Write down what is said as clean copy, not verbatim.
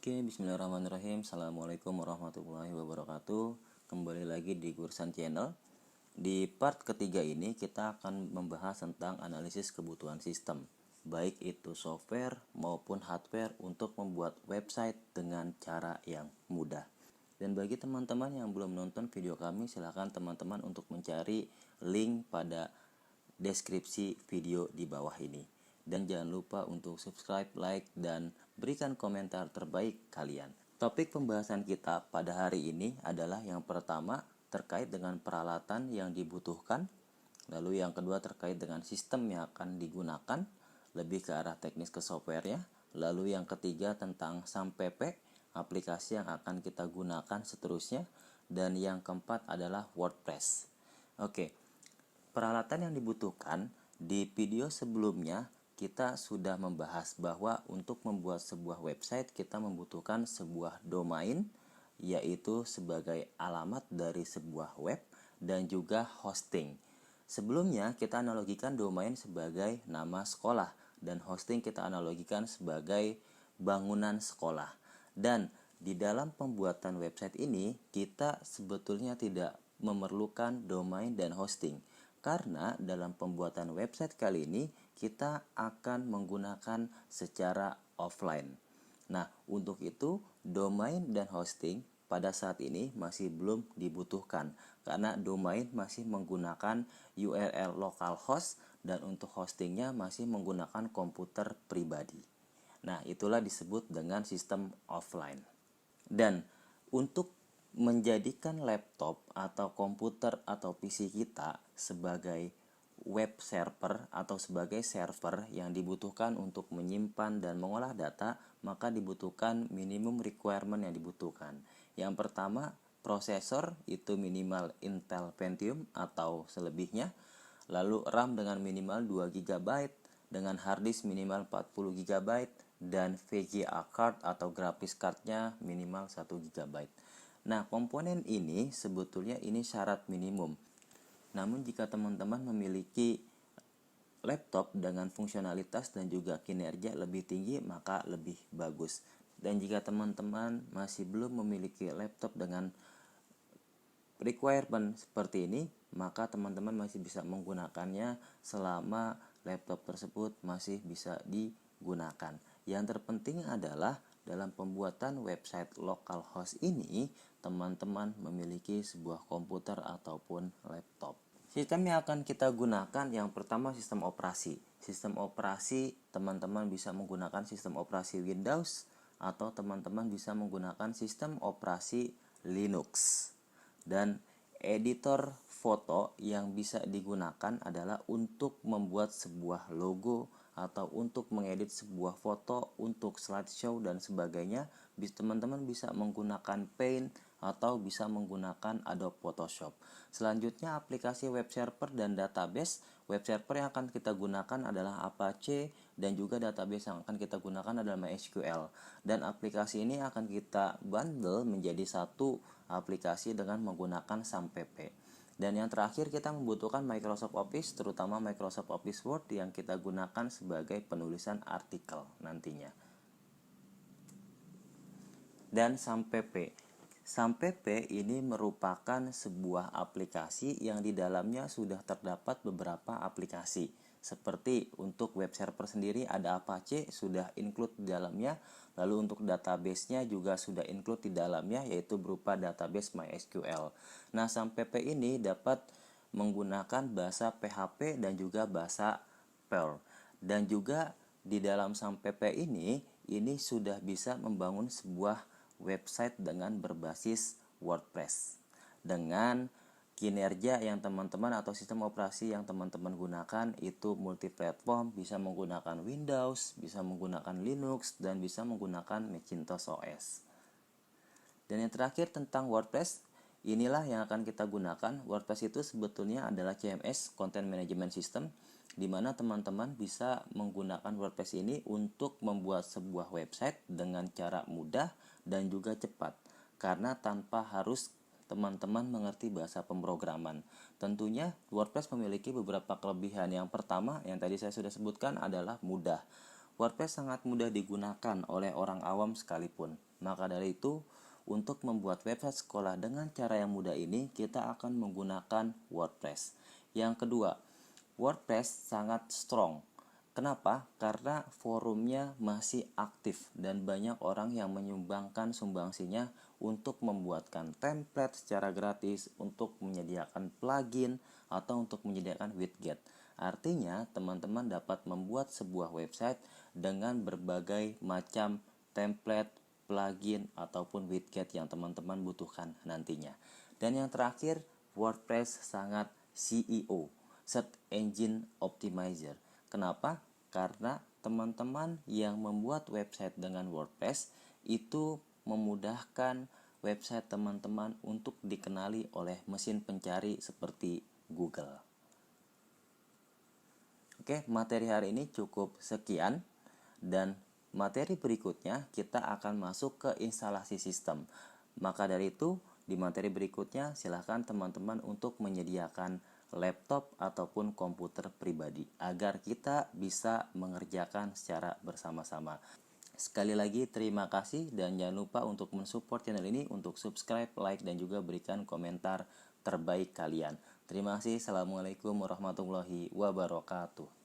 Oke, bismillahirrahmanirrahim. Assalamualaikum warahmatullahi wabarakatuh. Kembali lagi di Gursan Channel. Di part ketiga ini kita akan membahas tentang analisis kebutuhan sistem, baik itu software maupun hardware untuk membuat website dengan cara yang mudah. Dan bagi teman-teman yang belum nonton video kami, silakan teman-teman untuk mencari link pada deskripsi video di bawah ini. Dan jangan lupa untuk subscribe, like, dan berikan komentar terbaik kalian. Topik pembahasan kita pada hari ini adalah yang pertama terkait dengan peralatan yang dibutuhkan, lalu yang kedua terkait dengan sistem yang akan digunakan, lebih ke arah teknis ke softwarenya, lalu yang ketiga tentang SAMPP, aplikasi yang akan kita gunakan seterusnya, dan yang keempat adalah WordPress. Oke, peralatan yang dibutuhkan di video sebelumnya kita sudah membahas bahwa untuk membuat sebuah website kita membutuhkan sebuah domain, yaitu sebagai alamat dari sebuah web, dan juga hosting. Sebelumnya kita analogikan domain sebagai nama sekolah dan hosting kita analogikan sebagai bangunan sekolah. Dan di dalam pembuatan website ini kita sebetulnya tidak memerlukan domain dan hosting, karena dalam pembuatan website kali ini kita akan menggunakan secara offline. Nah, untuk itu domain dan hosting pada saat ini masih belum dibutuhkan, karena domain masih menggunakan URL localhost dan untuk hostingnya masih menggunakan komputer pribadi. Nah, itulah disebut dengan sistem offline. Dan untuk menjadikan laptop atau komputer atau PC kita sebagai web server atau sebagai server yang dibutuhkan untuk menyimpan dan mengolah data, maka dibutuhkan minimum requirement yang dibutuhkan. Yang pertama, prosesor itu minimal Intel Pentium atau selebihnya, lalu RAM dengan minimal 2 GB, dengan harddisk minimal 40 GB, dan VGA card atau graphics cardnya minimal 1 GB. Nah, komponen ini sebetulnya ini syarat minimum. Namun jika teman-teman memiliki laptop dengan fungsionalitas dan juga kinerja lebih tinggi, maka lebih bagus. Dan jika teman-teman masih belum memiliki laptop dengan requirement seperti ini, maka teman-teman masih bisa menggunakannya selama laptop tersebut masih bisa digunakan. Yang terpenting adalah dalam pembuatan website localhost ini, teman-teman memiliki sebuah komputer ataupun laptop. Sistem yang akan kita gunakan yang pertama sistem operasi. Sistem operasi teman-teman bisa menggunakan sistem operasi Windows atau teman-teman bisa menggunakan sistem operasi Linux. Dan editor foto yang bisa digunakan adalah untuk membuat sebuah logo atau untuk mengedit sebuah foto untuk slideshow dan sebagainya. Teman-teman bisa menggunakan Paint atau bisa menggunakan Adobe Photoshop. Selanjutnya aplikasi web server dan database. Web server yang akan kita gunakan adalah Apache dan juga database yang akan kita gunakan adalah MySQL. Dan aplikasi ini akan kita bundle menjadi satu aplikasi dengan menggunakan SAMPP. Dan yang terakhir kita membutuhkan Microsoft Office, terutama Microsoft Office Word yang kita gunakan sebagai penulisan artikel nantinya. Dan SAMPP. SAMPP ini merupakan sebuah aplikasi yang di dalamnya sudah terdapat beberapa aplikasi. Seperti untuk web server sendiri ada Apache sudah include di dalamnya. Lalu untuk database-nya juga sudah include di dalamnya, yaitu berupa database MySQL. Nah, SAMPP ini dapat menggunakan bahasa PHP dan juga bahasa Perl. Dan juga di dalam SAMPP ini sudah bisa membangun sebuah website dengan berbasis WordPress. Dengan kinerja yang teman-teman atau sistem operasi yang teman-teman gunakan itu multiplatform, bisa menggunakan Windows, bisa menggunakan Linux, dan bisa menggunakan Macintosh OS. Dan yang terakhir tentang WordPress, inilah yang akan kita gunakan. WordPress itu sebetulnya adalah CMS, Content Management System, di mana teman-teman bisa menggunakan WordPress ini untuk membuat sebuah website dengan cara mudah dan juga cepat, karena tanpa harus teman-teman mengerti bahasa pemrograman. Tentunya WordPress memiliki beberapa kelebihan. Yang pertama yang tadi saya sudah sebutkan adalah mudah. WordPress sangat mudah digunakan oleh orang awam sekalipun. Maka dari itu, untuk membuat website sekolah dengan cara yang mudah ini, kita akan menggunakan WordPress. Yang kedua, WordPress sangat strong. Kenapa? Karena forumnya masih aktif dan banyak orang yang menyumbangkan sumbangsinya untuk membuatkan template secara gratis, untuk menyediakan plugin, atau untuk menyediakan widget. Artinya, teman-teman dapat membuat sebuah website dengan berbagai macam template, plugin, ataupun widget yang teman-teman butuhkan nantinya. Dan yang terakhir, WordPress sangat SEO, Search Engine Optimizer. Kenapa? Karena teman-teman yang membuat website dengan WordPress itu memudahkan website teman-teman untuk dikenali oleh mesin pencari seperti Google. Oke, materi hari ini cukup sekian, dan materi berikutnya kita akan masuk ke instalasi sistem. Maka dari itu, di materi berikutnya silakan teman-teman untuk menyediakan laptop ataupun komputer pribadi agar kita bisa mengerjakan secara bersama-sama. Sekali lagi terima kasih, dan jangan lupa untuk mensupport channel ini, untuk subscribe, like, dan juga berikan komentar terbaik kalian. Terima kasih. Assalamualaikum warahmatullahi wabarakatuh.